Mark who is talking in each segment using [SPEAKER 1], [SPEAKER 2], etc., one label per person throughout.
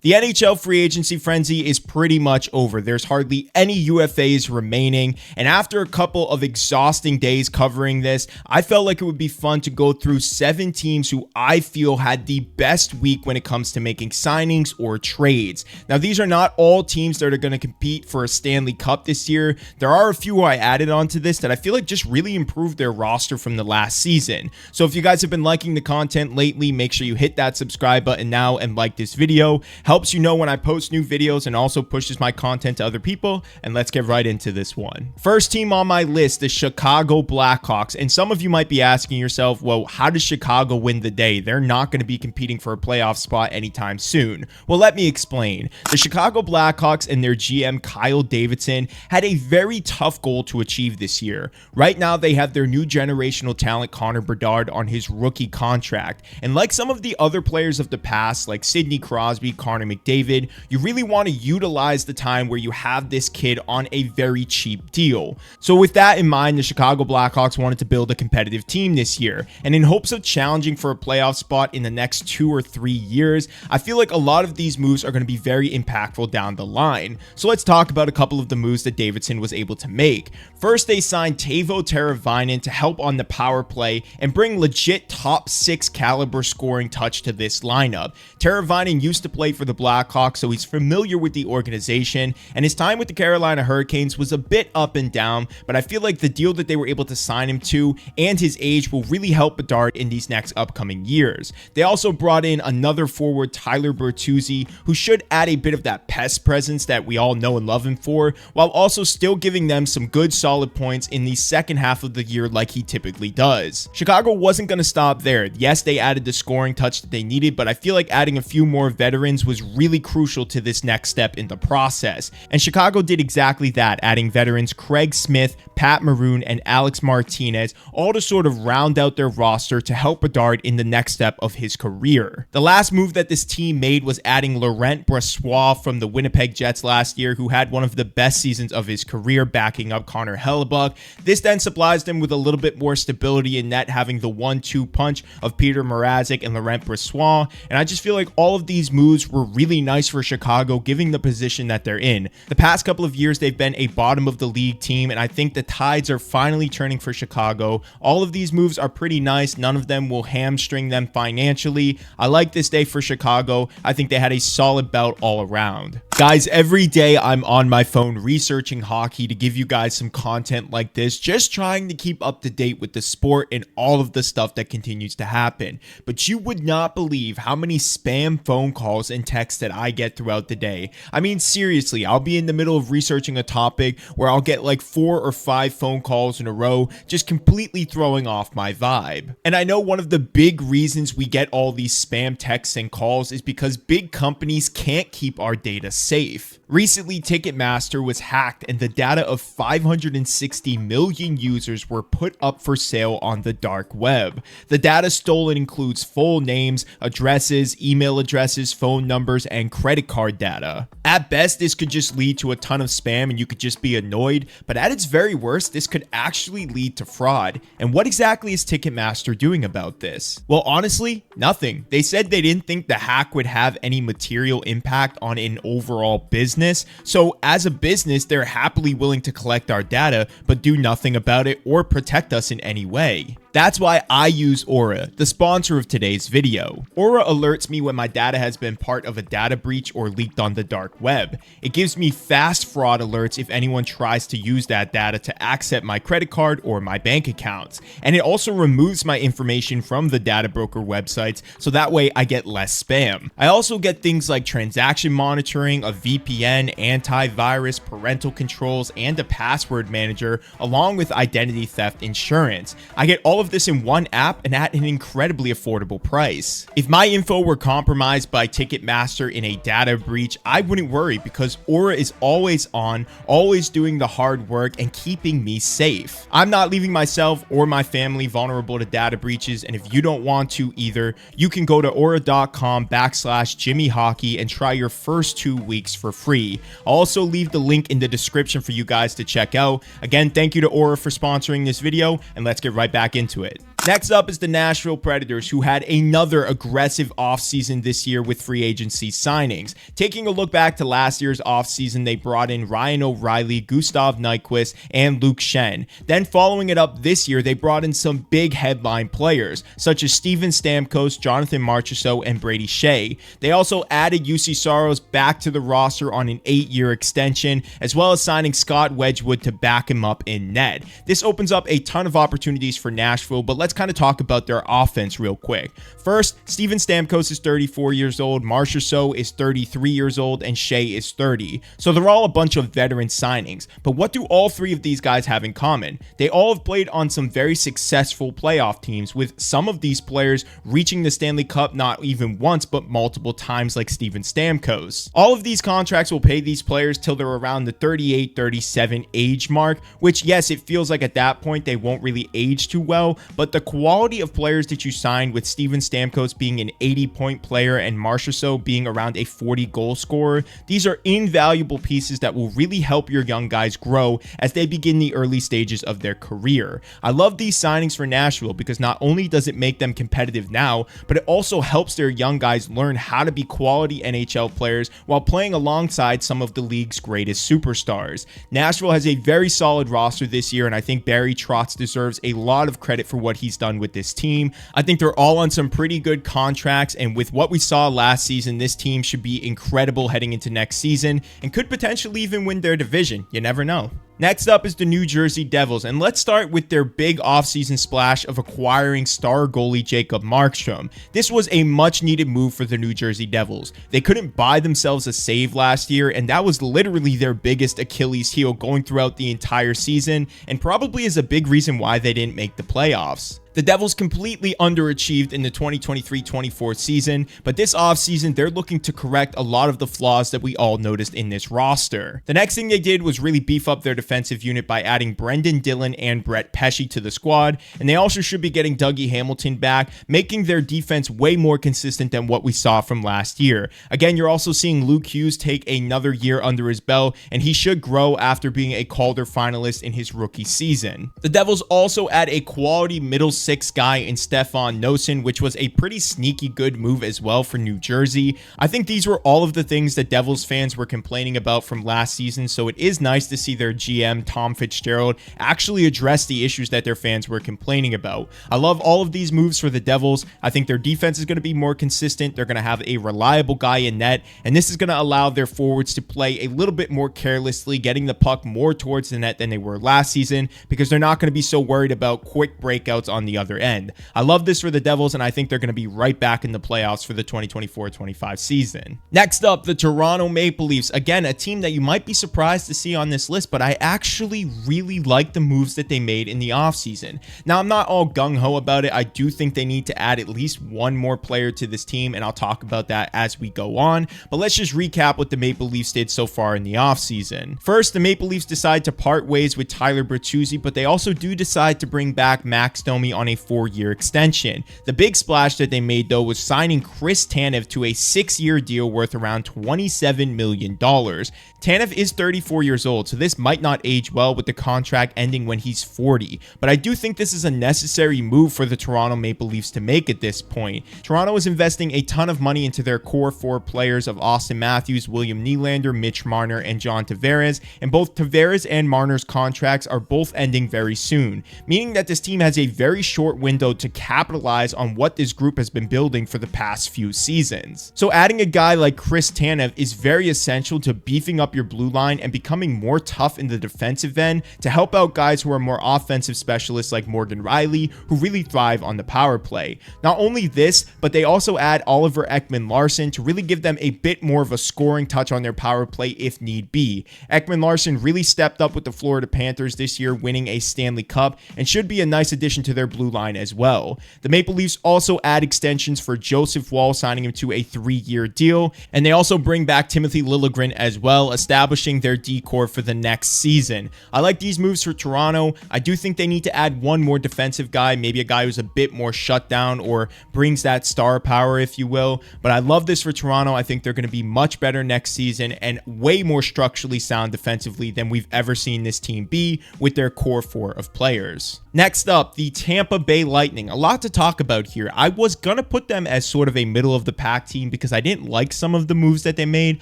[SPEAKER 1] The NHL free agency frenzy is pretty much over. There's hardly any UFAs remaining, and after a couple of exhausting days covering this, I felt like it would be fun to go through 7 teams who I feel had the best week when it comes to making signings or trades. Now, these are not all teams that are going to compete for a Stanley Cup this year. There are a few who I added onto this that I feel like just really improved their roster from the last season. So if you guys have been liking the content lately, make sure you hit that subscribe button now and like this video. Helps you know when I post new videos and also pushes my content to other people. And let's get right into this one. First team on my list, the Chicago Blackhawks. And some of you might be asking yourself, well, how does Chicago win the day? They're not going to be competing for a playoff spot anytime soon. Well, let me explain. The Chicago Blackhawks and their GM Kyle Davidson had a very tough goal to achieve this year. Right now, they have their new generational talent Connor Bedard on his rookie contract. And like some of the other players of the past, like Sidney Crosby, Connor McDavid, you really want to utilize the time where you have this kid on a very cheap deal. So with that in mind, the Chicago Blackhawks wanted to build a competitive team this year, and in hopes of challenging for a playoff spot in the next 2 or 3 years, I feel like a lot of these moves are going to be very impactful down the line. So let's talk about a couple of the moves that Davidson was able to make. First, they signed Teuvo Teravainen to help on the power play and bring legit top 6 caliber scoring touch to this lineup. Teravainen used to play for the Blackhawks, so he's familiar with the organization, and his time with the Carolina Hurricanes was a bit up and down, but I feel like the deal that they were able to sign him to and his age will really help Bedard in these next upcoming years. They also brought in another forward, Tyler Bertuzzi, who should add a bit of that pest presence that we all know and love him for, while also still giving them some good solid points in the second half of the year like he typically does. Chicago wasn't going to stop there. Yes, they added the scoring touch that they needed, but I feel like adding a few more veterans was really crucial to this next step in the process. And Chicago did exactly that, adding veterans Craig Smith, Pat Maroon, and Alex Martinez, all to sort of round out their roster to help Bedard in the next step of his career. The last move that this team made was adding Laurent Brossoit from the Winnipeg Jets last year, who had one of the best seasons of his career backing up Connor Hellebuyck. This then supplies them with a little bit more stability in net, having the 1-2 punch of Peter Mrazek and Laurent Brossoit, and I just feel like all of these moves were really nice for Chicago, given the position that they're in. The past couple of years, they've been a bottom of the league team, and I think the tides are finally turning for Chicago. All of these moves are pretty nice. None of them will hamstring them financially. I like this day for Chicago. I think they had a solid bout all around. Guys, every day I'm on my phone researching hockey to give you guys some content like this, just trying to keep up to date with the sport and all of the stuff that continues to happen. But you would not believe how many spam phone calls and texts that I get throughout the day. I mean, seriously, I'll be in the middle of researching a topic where I'll get like 4 or 5 phone calls in a row, just completely throwing off my vibe. And I know one of the big reasons we get all these spam texts and calls is because big companies can't keep our data safe. Recently, Ticketmaster was hacked and the data of 560 million users were put up for sale on the dark web. The data stolen includes full names, addresses, email addresses, phone numbers, and credit card data. At best, this could just lead to a ton of spam and you could just be annoyed, but at its very worst, this could actually lead to fraud. And what exactly is Ticketmaster doing about this? Well, honestly, nothing. They said they didn't think the hack would have any material impact on an overall business. So as a business, they're happily willing to collect our data, but do nothing about it or protect us in any way. That's why I use Aura, the sponsor of today's video. Aura alerts me when my data has been part of a data breach or leaked on the dark web. It gives me fast fraud alerts if anyone tries to use that data to access my credit card or my bank accounts. And it also removes my information from the data broker websites, so that way I get less spam. I also get things like transaction monitoring, a VPN, antivirus, parental controls, and a password manager, along with identity theft insurance. I get all of this in one app and at an incredibly affordable price. If my info were compromised by Ticketmaster in a data breach, I wouldn't worry because Aura is always on, always doing the hard work and keeping me safe. I'm not leaving myself or my family vulnerable to data breaches, and if you don't want to either, you can go to aura.com/JimmyHockey and try your first 2 weeks for free. I'll also leave the link in the description for you guys to check out. Again, thank you to Aura for sponsoring this video, and let's get right back into it. Next up is the Nashville Predators, who had another aggressive offseason this year with free agency signings. Taking a look back to last year's offseason, they brought in Ryan O'Reilly, Gustav Nyquist, and Luke Schenn. Then following it up this year, they brought in some big headline players, such as Steven Stamkos, Jonathan Marchessault, and Brady Shea. They also added UC Saros back to the roster on an 8-year extension, as well as signing Scott Wedgwood to back him up in net. This opens up a ton of opportunities for Nashville, but let's kind of talk about their offense real quick. First, Steven Stamkos is 34 years old, Marchessault is 33 years old, and Shea is 30. So they're all a bunch of veteran signings. But what do all three of these guys have in common? They all have played on some very successful playoff teams, with some of these players reaching the Stanley Cup not even once, but multiple times, like Steven Stamkos. All of these contracts will pay these players till they're around the 38-37 age mark, which, yes, it feels like at that point they won't really age too well, but the quality of players that you signed, with Steven Stamkos being an 80-point player and Marchessault being around a 40-goal scorer, these are invaluable pieces that will really help your young guys grow as they begin the early stages of their career. I love these signings for Nashville because not only does it make them competitive now, but it also helps their young guys learn how to be quality NHL players while playing alongside some of the league's greatest superstars. Nashville has a very solid roster this year, and I think Barry Trotz deserves a lot of credit for what he's done with this team. I think they're all on some pretty good contracts, and with what we saw last season, this team should be incredible heading into next season and could potentially even win their division. You never know. Next up is the New Jersey Devils, and let's start with their big offseason splash of acquiring star goalie Jacob Markstrom. This was a much needed move for the New Jersey Devils. They couldn't buy themselves a save last year, and that was literally their biggest Achilles heel going throughout the entire season, and probably is a big reason why they didn't make the playoffs. The Devils completely underachieved in the 2023-24 season, but this offseason, they're looking to correct a lot of the flaws that we all noticed in this roster. The next thing they did was really beef up their defensive unit by adding Brendan Dillon and Brett Pesce to the squad, and they also should be getting Dougie Hamilton back, making their defense way more consistent than what we saw from last year. Again, you're also seeing Luke Hughes take another year under his belt, and he should grow after being a Calder finalist in his rookie season. The Devils also add a quality middle six guy in Stefan Noesen, which was a pretty sneaky good move as well for New Jersey. I think these were all of the things that Devils fans were complaining about from last season, so it is nice to see their GM, Tom Fitzgerald, actually address the issues that their fans were complaining about. I love all of these moves for the Devils. I think their defense is going to be more consistent. They're going to have a reliable guy in net, and this is going to allow their forwards to play a little bit more carelessly, getting the puck more towards the net than they were last season, because they're not going to be so worried about quick breakouts on the other end. I love this for the Devils, and I think they're going to be right back in the playoffs for the 2024-25 season. Next up, the Toronto Maple Leafs. Again, a team that you might be surprised to see on this list, but I actually really like the moves that they made in the offseason. Now, I'm not all gung-ho about it. I do think they need to add at least one more player to this team, and I'll talk about that as we go on. But let's just recap what the Maple Leafs did so far in the offseason. First, the Maple Leafs decide to part ways with Tyler Bertuzzi, but they also do decide to bring back Max Domi on a 4-year extension. The big splash that they made, though, was signing Chris Tanev to a 6-year deal worth around $27 million. Tanev is 34 years old, so this might not age well with the contract ending when he's 40, but I do think this is a necessary move for the Toronto Maple Leafs to make at this point. Toronto is investing a ton of money into their core 4 players of Austin Matthews, William Nylander, Mitch Marner, and John Tavares, and both Tavares and Marner's contracts are both ending very soon, meaning that this team has a very short window to capitalize on what this group has been building for the past few seasons. So adding a guy like Chris Tanev is very essential to beefing up your blue line and becoming more tough in the defensive end to help out guys who are more offensive specialists like Morgan Riley, who really thrive on the power play. Not only this, but they also add Oliver Ekman-Larsson to really give them a bit more of a scoring touch on their power play if need be. Ekman-Larsson really stepped up with the Florida Panthers this year, winning a Stanley Cup, and should be a nice addition to their blue line as well. The Maple Leafs also add extensions for Joseph Woll, signing him to a 3-year deal, and they also bring back Timothy Liljegren as well, establishing their D-core for the next season. I like these moves for Toronto. I do think they need to add one more defensive guy, maybe a guy who's a bit more shut down or brings that star power, if you will, but I love this for Toronto. I think they're going to be much better next season and way more structurally sound defensively than we've ever seen this team be with their core 4 of players. Next up, the Tampa Tampa Bay Lightning. A lot to talk about here. I was gonna put them as sort of a middle of the pack team because I didn't like some of the moves that they made.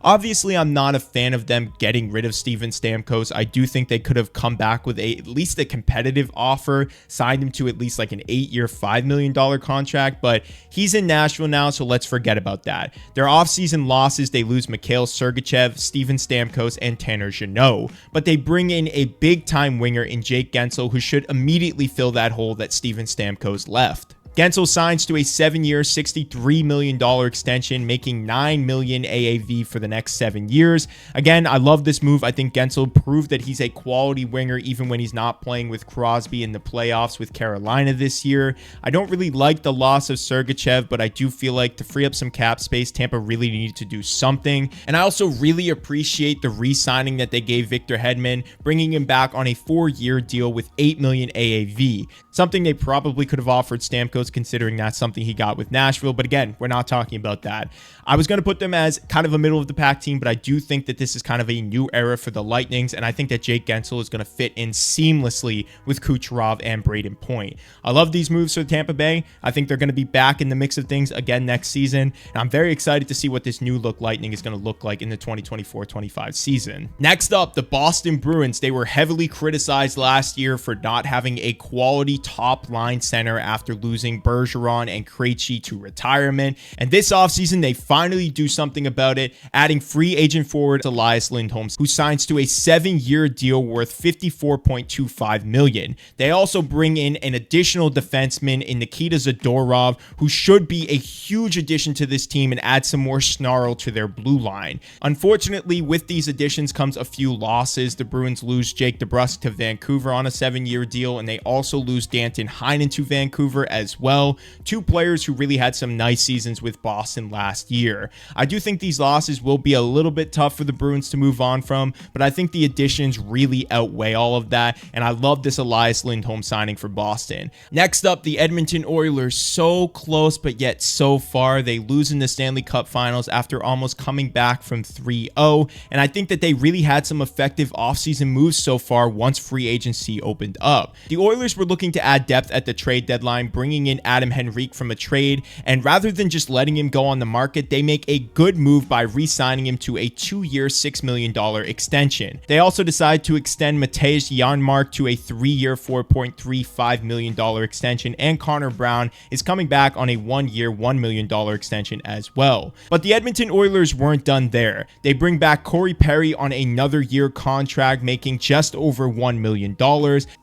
[SPEAKER 1] Obviously, I'm not a fan of them getting rid of Steven Stamkos. I do think they could have come back with at least a competitive offer, signed him to at least like an 8-year, $5 million contract, but he's in Nashville now, so let's forget about that. Their offseason losses, they lose Mikhail Sergachev, Steven Stamkos, and Tanner Jeannot, but they bring in a big-time winger in Jake Guentzel, who should immediately fill that hole that Steven Stamkos left. Guentzel signs to a 7-year, $63 million extension, making $9 million AAV for the next 7 years. Again, I love this move. I think Guentzel proved that he's a quality winger even when he's not playing with Crosby in the playoffs with Carolina this year. I don't really like the loss of Sergachev, but I do feel like to free up some cap space, Tampa really needed to do something. And I also really appreciate the re-signing that they gave Victor Hedman, bringing him back on a 4-year deal with $8 million AAV. Something they probably could have offered Stamkos, considering that's something he got with Nashville. But again, we're not talking about that. I was going to put them as kind of a middle of the pack team, but I do think that this is kind of a new era for the Lightnings, and I think that Jake Guentzel is going to fit in seamlessly with Kucherov and Braden Point. I love these moves for Tampa Bay. I think they're going to be back in the mix of things again next season, and I'm very excited to see what this new look Lightning is going to look like in the 2024-25 season. Next up, the Boston Bruins. They were heavily criticized last year for not having a quality top line center after losing Bergeron and Krejci to retirement, and this offseason they finally do something about it, adding free agent forward Elias Lindholm, who signs to a 7-year deal worth $54.25 million. They also bring in an additional defenseman in Nikita Zadorov, who should be a huge addition to this team and add some more snarl to their blue line. Unfortunately, with these additions comes a few losses. The Bruins lose Jake DeBrusk to Vancouver on a 7-year deal, and they also lose Danton Heinen to Vancouver as well. Two players who really had some nice seasons with Boston last year. I do think these losses will be a little bit tough for the Bruins to move on from, but I think the additions really outweigh all of that, and I love this Elias Lindholm signing for Boston. Next up, the Edmonton Oilers. So close, but yet so far. They lose in the Stanley Cup Finals after almost coming back from 3-0, and I think that they really had some effective offseason moves so far once free agency opened up. The Oilers were looking to add depth at the trade deadline, bringing in Adam Henrique from a trade, and rather than just letting him go on the market, they make a good move by re-signing him to a 2-year, $6 million extension. They also decide to extend Matej Janmark to a 3-year, $4.35 million extension, and Connor Brown is coming back on a 1-year, $1 million extension as well. But the Edmonton Oilers weren't done there. They bring back Corey Perry on another year contract, making just over $1 million,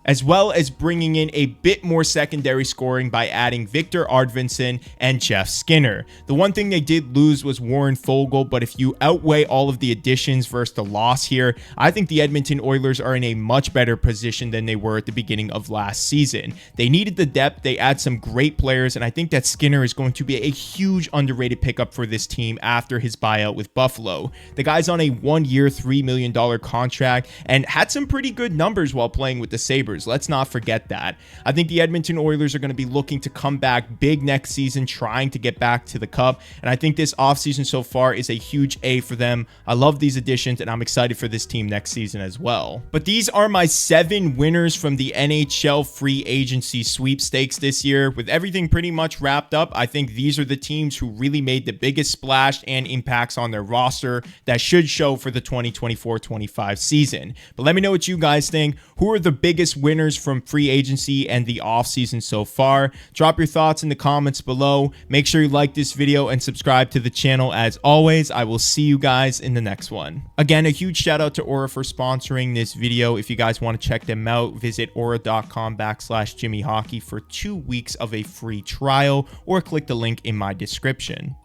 [SPEAKER 1] as well as bringing in a bit more secondary scoring by adding Victor Arvidsson and Jeff Skinner. The one thing they did lose was Warren Foegele, but if you outweigh all of the additions versus the loss here, I think the Edmonton Oilers are in a much better position than they were at the beginning of last season. They needed the depth, they add some great players, and I think that Skinner is going to be a huge underrated pickup for this team after his buyout with Buffalo. The guy's on a 1-year, $3 million contract and had some pretty good numbers while playing with the Sabres. Let's not forget that. I think the Edmonton Oilers are going to be looking to come back big next season, trying to get back to the Cup, and I think this offseason so far is a huge A for them. I love these additions, and I'm excited for this team next season as well. But these are my 7 winners from the NHL free agency sweepstakes this year. With everything pretty much wrapped up, I think these are the teams who really made the biggest splash and impacts on their roster that should show for the 2024-25 season. But let me know what you guys think. Who are the biggest winners from free agency and the offseason so far? Drop your thoughts in the comments below. Make sure you like this video and subscribe to the channel. As always, I will see you guys in the next one. Again, a huge shout out to Aura for sponsoring this video. If you guys want to check them out, visit aura.com/JimmyHockey for 2 weeks of a free trial, or click the link in my description.